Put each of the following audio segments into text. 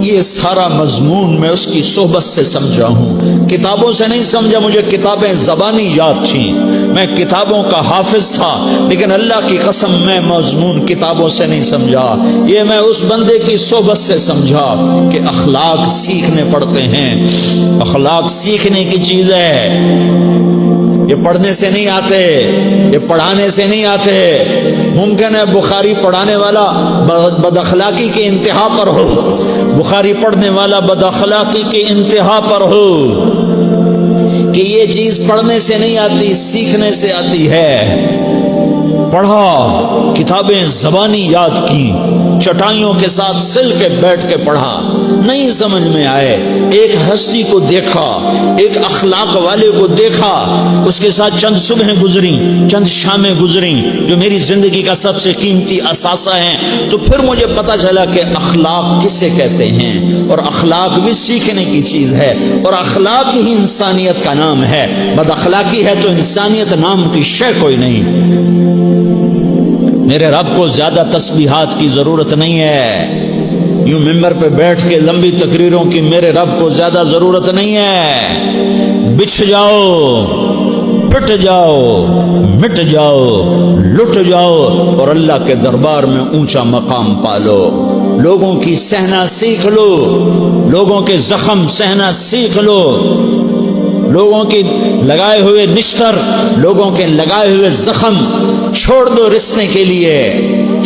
یہ سارا مضمون میں اس کی صحبت سے سمجھا ہوں، کتابوں سے نہیں سمجھا۔ مجھے کتابیں زبانی یاد تھیں، میں کتابوں کا حافظ تھا، لیکن اللہ کی قسم میں مضمون کتابوں سے نہیں سمجھا، یہ میں اس بندے کی صحبت سے سمجھا کہ اخلاق سیکھنے پڑتے ہیں۔ اخلاق سیکھنے کی چیز ہے، یہ پڑھنے سے نہیں آتے، یہ پڑھانے سے نہیں آتے۔ ممکن ہے بخاری پڑھانے والا بد اخلاقی کے انتہا پر ہو، بخاری پڑھنے والا بد اخلاقی کے انتہا پر ہو، کہ یہ چیز پڑھنے سے نہیں آتی، سیکھنے سے آتی ہے۔ پڑھا، کتابیں زبانی یاد کی، چٹائیوں کے ساتھ سل کے بیٹھ کے پڑھا، نہیں سمجھ میں آئے، ایک ہستی کو دیکھا، ایک اخلاق والے کو دیکھا، اس کے ساتھ چند صبحیں گزریں، چند شامیں گزریں جو میری زندگی کا سب سے قیمتی اثاثہ ہیں، تو پھر مجھے پتا چلا کہ اخلاق کسے کہتے ہیں، اور اخلاق بھی سیکھنے کی چیز ہے، اور اخلاق ہی انسانیت کا نام ہے۔ بد اخلاقی ہے تو انسانیت نام کی شے کوئی نہیں۔ میرے رب کو زیادہ تسبیحات کی ضرورت نہیں ہے، یوں ممبر پہ بیٹھ کے لمبی تقریروں کی میرے رب کو زیادہ ضرورت نہیں ہے۔ بچھ جاؤ، پٹ جاؤ، مٹ جاؤ، لٹ جاؤ، اور اللہ کے دربار میں اونچا مقام پالو۔ لوگوں کی سہنا سیکھ لو، لوگوں کے زخم سہنا سیکھ لو، لوگوں کے لگائے ہوئے نشتر، لوگوں کے لگائے ہوئے زخم چھوڑ دو رسنے کے لیے،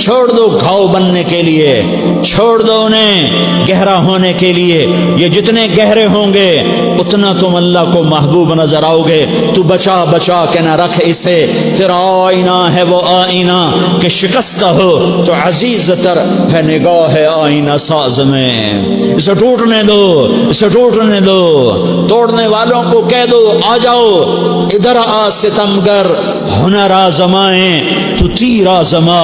چھوڑ دو گھاؤ بننے کے لیے، چھوڑ دو انہیں گہرا ہونے کے لیے۔ یہ جتنے گہرے ہوں گے اتنا تم اللہ کو محبوب نظر آؤ گے۔ تو بچا بچا کے نہ رکھ اسے، تیرا آئینہ ہے وہ آئینہ کہ شکستہ ہو تو عزیز تر ہے نگاہ آئینہ ساز میں۔ اسے ٹوٹنے دو، اسے ٹوٹنے دو، توڑنے والوں کو کہہ دو آ جاؤ ادھر آ ستمگر، ہنر آزمائیں تو تیر آزما،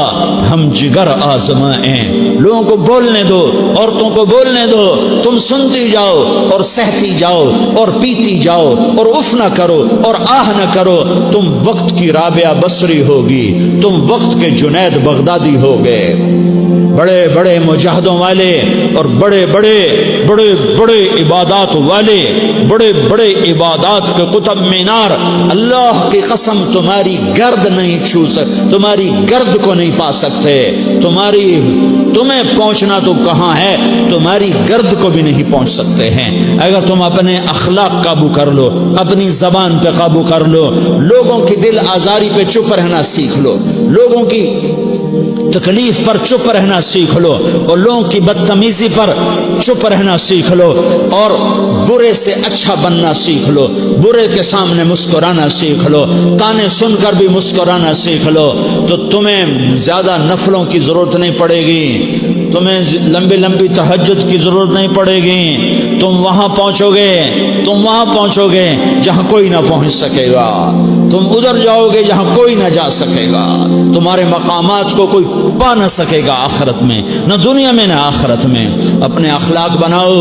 ہم جگر آزمائیں۔ لوگوں کو بولنے دو، عورتوں کو بولنے دو، تم سنتی جاؤ اور سہتی جاؤ اور پیتی جاؤ اور اف نہ کرو اور آہ نہ کرو۔ تم وقت کی رابعہ بصری ہوگی، تم وقت کے جنید بغدادی ہوگے۔ بڑے بڑے مجاہدوں والے اور بڑے بڑے بڑے بڑے عبادات والے، بڑے بڑے عبادات کے قطب مینار، اللہ کی قسم تمہاری گرد نہیں چھو سکتے، تمہاری گرد کو نہیں پا سکتے۔ تمہیں پہنچنا تو کہاں ہے، تمہاری گرد کو بھی نہیں پہنچ سکتے ہیں۔ اگر تم اپنے اخلاق قابو کر لو، اپنی زبان پہ قابو کر لو، لوگوں کی دل آزاری پہ چپ رہنا سیکھ لو، لوگوں کی تکلیف پر چپ رہنا سیکھ لو، اور لوگوں کی بدتمیزی پر چپ رہنا سیکھ لو، اور برے سے اچھا بننا سیکھ لو، برے کے سامنے مسکرانا سیکھ لو، تانے سن کر بھی مسکرانا سیکھ لو، تو تمہیں زیادہ نفلوں کی ضرورت نہیں پڑے گی، تمہیں لمبی لمبی تہجد کی ضرورت نہیں پڑے گی۔ تم وہاں پہنچو گے جہاں کوئی نہ پہنچ سکے گا، تم ادھر جاؤ گے جہاں کوئی نہ جا سکے گا، تمہارے مقامات کو کوئی پا نہ سکے گا آخرت میں، نہ دنیا میں نہ آخرت میں۔ اپنے اخلاق بناؤ،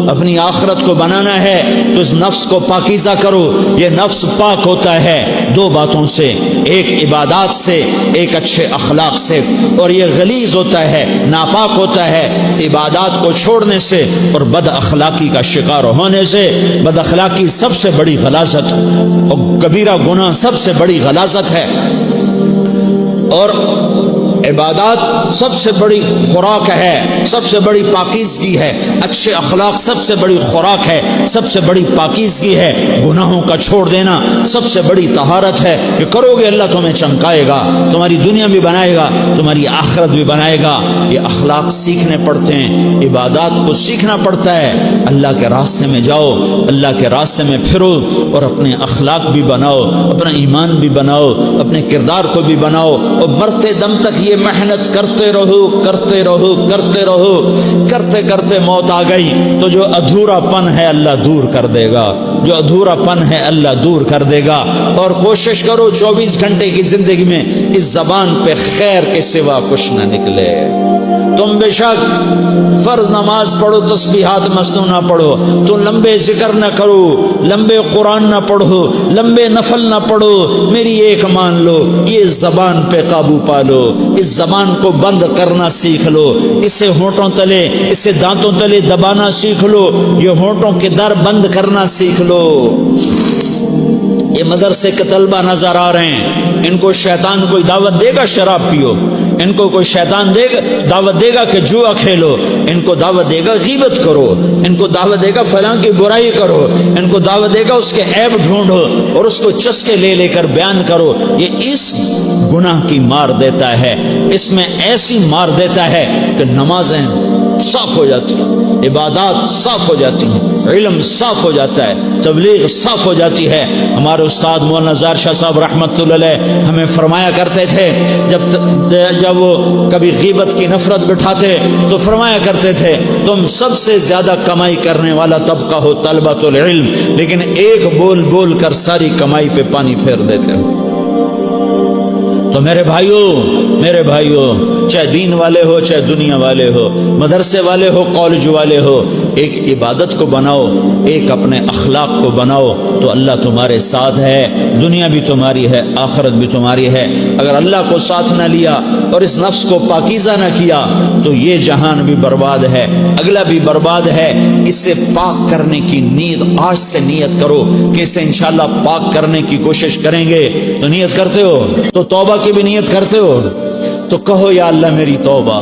اپنی آخرت کو بنانا ہے تو اس نفس کو پاکیزہ کرو۔ یہ نفس پاک ہوتا ہے دو باتوں سے، ایک عبادات سے، ایک اچھے اخلاق سے، اور یہ غلیظ ہوتا ہے، ناپاک ہوتا ہے عبادات کو چھوڑنے سے اور بد اخلاقی کا شکار ہونے سے۔ بد اخلاقی سب سے بڑی غلاظت اور کبیرہ گناہ سب سے بڑی غلاظت ہے، اور عبادات سب سے بڑی خوراک ہے، سب سے بڑی پاکیزگی ہے، اچھے اخلاق سب سے بڑی خوراک ہے، سب سے بڑی پاکیزگی ہے، گناہوں کا چھوڑ دینا سب سے بڑی طہارت ہے۔ یہ کرو گے اللہ تمہیں چمکائے گا، تمہاری دنیا بھی بنائے گا، تمہاری آخرت بھی بنائے گا۔ یہ اخلاق سیکھنے پڑتے ہیں، عبادات کو سیکھنا پڑتا ہے۔ اللہ کے راستے میں جاؤ، اللہ کے راستے میں پھرو، اور اپنے اخلاق بھی بناؤ، اپنا ایمان بھی بناؤ، اپنے کردار کو بھی بناؤ، اور مرتے دم تک یہ محنت کرتے رہو کرتے رہو کرتے رہو، کرتے کرتے موت آ گئی تو جو ادھورا پن ہے اللہ دور کر دے گا، جو ادھورا پن ہے اللہ دور کر دے گا۔ اور کوشش کرو 24 گھنٹے کی زندگی میں اس زبان پہ خیر کے سوا کچھ نہ نکلے، تم بے شک فرض نماز پڑھو، تسبیحات مسنونہ پڑھو، تو لمبے ذکر نہ کرو، لمبے قرآن نہ پڑھو، لمبے نفل نہ پڑھو، میری ایک مان لو، یہ زبان پہ قابو پالو، اس زبان کو بند کرنا سیکھ لو، اسے ہونٹوں تلے، اسے دانتوں تلے دبانا سیکھ لو، یہ ہونٹوں کے در بند کرنا سیکھ لو۔ یہ مدرسے کے طلبہ نظر آ رہے ہیں، ان کو شیطان کوئی دعوت دے گا شراب پیو، ان کو کوئی شیطان دعوت دے گا کہ جوا کھیلو، ان کو دعوت دے گا غیبت کرو، ان کو دعوت دے گا فلاں کی برائی کرو، ان کو دعوت دے گا اس کے عیب ڈھونڈو اور اس کو چسکے لے لے کر بیان کرو۔ یہ اس گناہ کی مار دیتا ہے، اس میں ایسی مار دیتا ہے کہ نمازیں صاف ہو جاتی ہیں، عبادات صاف ہو جاتی ہیں، علم صاف ہو جاتا ہے، تبلیغ صاف ہو جاتی ہے۔ ہمارے استاد مولانا زار شاہ صاحب رحمۃ اللہ علیہ ہمیں فرمایا کرتے تھے، جب وہ کبھی غیبت کی نفرت بٹھاتے تو فرمایا کرتے تھے تم سب سے زیادہ کمائی کرنے والا طبقہ ہو طلبۃ العلم، لیکن ایک بول بول کر ساری کمائی پہ پانی پھیر دیتے ہو۔ تو میرے بھائیوں چاہے دین والے ہو چاہے دنیا والے ہو، مدرسے والے ہو کالج والے ہو، ایک عبادت کو بناؤ، ایک اپنے اخلاق کو بناؤ تو اللہ تمہارے ساتھ ہے، دنیا بھی تمہاری ہے، آخرت بھی تمہاری ہے۔ اگر اللہ کو ساتھ نہ لیا اور اس نفس کو پاکیزہ نہ کیا تو یہ جہان بھی برباد ہے، اگلا بھی برباد ہے۔ اسے پاک کرنے کی نیت آج سے نیت کرو کہ اسے انشاءاللہ پاک کرنے کی کوشش کریں گے۔ تو نیت کرتے ہو تو توبہ کی بھی نیت کرتے ہو، تو کہو یا اللہ میری توبہ،